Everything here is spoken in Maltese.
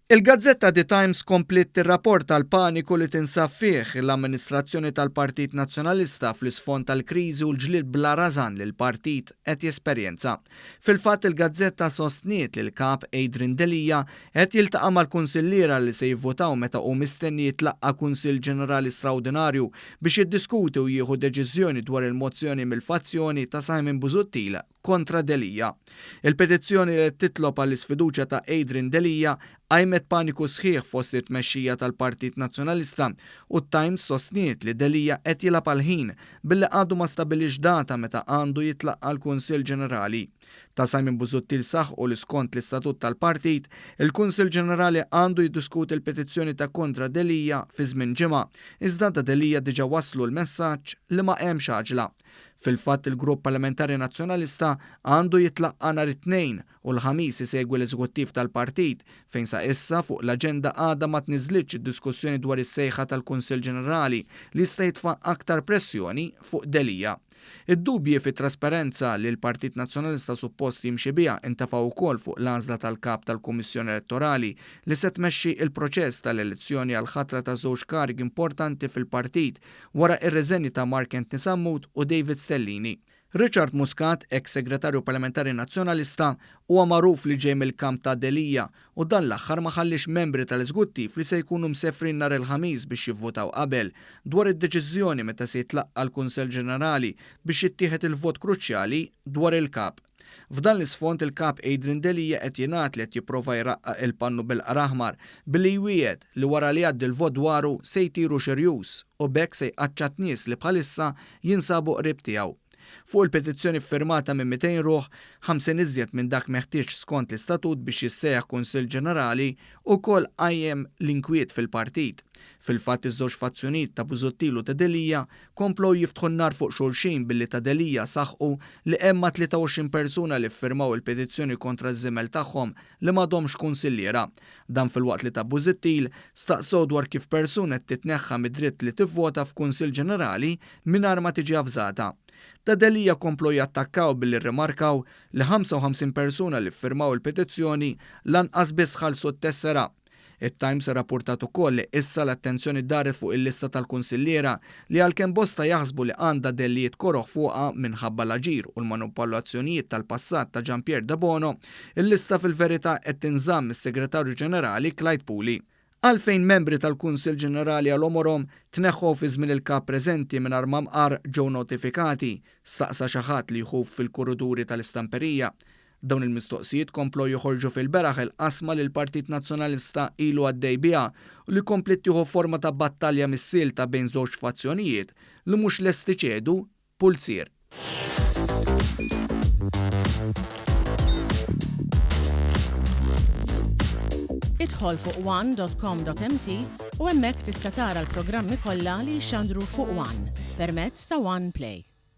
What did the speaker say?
Il-Gazzetta The Times komplet tirrapporta l-paniku li tinsab fih l-amministrazzjoni tal-Partit Nazzjonalista fl-isfond tal-kriżi u l-ġlied bla rażan li l-partit qed jesperjenza. Fil-fatt il-Gazzetta sostniet li l-kap Adrian Delija qed jiltaqa' mal-kunsilliera li se jivvotaw meta hu mistenni jitlaqqa Kunsill Ġenerali Straordinarju biex jiddiskuti u jieħu deċiżjoni dwar il-mozzjoni mill-fazzjoni ta' Simon Busuttil kontra Delija. Il-petizzjoni li titlob għall-isfiduċja ta' Adrian Delija għajmet paniku sħiħ fost it-tmexxija tal-Partit Nazzjonalista u t-Times sostniet li Delija qed jilgħab għal-ħin billi għadu ma stabilix data meta għandu jitlaq għall-Kunsill Ġenerali. Ta' Simon Busuttil saħħu li skont l-istatut tal-partit, il-Kunsill Ġenerali għandu jiddiskuti l-petizzjoni ta' kontra Delija fi żmien ġimgħa, iżda ta' Delija diġà waslu l-messaġġ li ma hemmx għaġla. Fil-fatt il-Grupp Parlamentari Nazzjonalista għandu jitlaqqa nhar it-Tnejn u l-Ħamis isegwi l-Eżekuttiv tal-Partit fejn sa issa fuq l-aġenda għadha ma tniżlitx id-diskussjoni dwar is-sejħa tal-Kunsill Ġenerali li jista' jitfa' aktar pressjoni fuq Delija. Id-dubji fit-trasparenza li l-Partit Nazzjonalista suppost jimxi biha intefgħu wkoll fuq l-għażla tal-kap tal-Kummissjoni Elettorali li se tmexxi il-proċess tal-elezzjoni għal ħatra ta' żewġ karigi importanti fil-partit wara ir-reżenni ta' Mark Anthony Sammut u David Stellini. Richard Muscat, ex-segretarju parlamentari nazzjonalista, huwa magħruf li ġej mill-kamp ta' Delija u dan l-aħħar ma ħallix membri tal-Eżekuttiv li se jkunu msefrin nhar il-Ħamis biex jivvotaw qabel dwar id-deċiżjoni meta se jitlaqqa l-Kunsell Ġenerali biex jittieħed il-vot kruċjali dwar il-kap. F'dan l-isfond il-kap Adrian Delija qed jingħad li qed jipprova jraqqaq il-pannu bil-qar aħmar billi jwiegħed li wara li jgħaddi l-vot dwaru se jtiru xirjus u bekk se jqaċċat nies li bħalissa jinsabu qrib tiegħu. Fuq il-petizzjoni firmata minn 200 ruħ, 50 iżjed minn dak meħtieġ skont l-istatut biex jissejjaħ Kunsill Ġenerali ukoll qajjem l-inkwiet fil-partit. Fil-fatt iż-żewġ fazzjonijiet ta' Busuttil u ta' Delija komplow jiftħu n-nar fuq xulxin billi ta' Delija saħħu li hemm 23 persuna li ffirmaw il-petizzjoni kontra ż-żimel tagħhom li m'għadhomx kunsilliera. Dan fil-waqt li ta' Busuttil staqsew dwar kif persuna titneħħa mid-dritt li tivvota f'Kunsill Ġenerali mingħajr ma tiġi avżata. Ta' Delija komplu jattakkaw billi rrimarkaw li 55 persuna li ffirmaw il-petizzjoni lanqas biss ħallsu t-tessera. It-Times rapportat ukoll li issa l-attenzjoni daret fuq il-lista tal-kunsilliera li għalkemm bosta jaħsbu li għandha dellijiet koroħ fuqha minħabba l-aġir u l-manipolazzjonijiet tal-passat ta' Gianpier De Bono, il-lista fil-verità qed tinżamm is-Segretarju Ġenerali Clyde Puli. Għalfejn membri tal-Kunsill Ġenerali għal omorhom tneħħu fi żmien il-kap preżenti mingħajr ma mqar ġew notifikati, staqsa xi ħadd li jħuf fil-kuruduri tal-istamperija. Dawn il-mistoqsijiet komplu joħorġu fil-beraħ il-qasma li l-Partit Nazzjonalista ilu għaddej biha u li komplet tieħu forma ta' battalja mis-silta bejn żewġ fazzjonijiet li mhux lesti ċedu pulsier. Idħol fuq one.com.mt u hemmhekk tista' tara l-programmi kollha li jxandru fuq One permezz ta' One Play.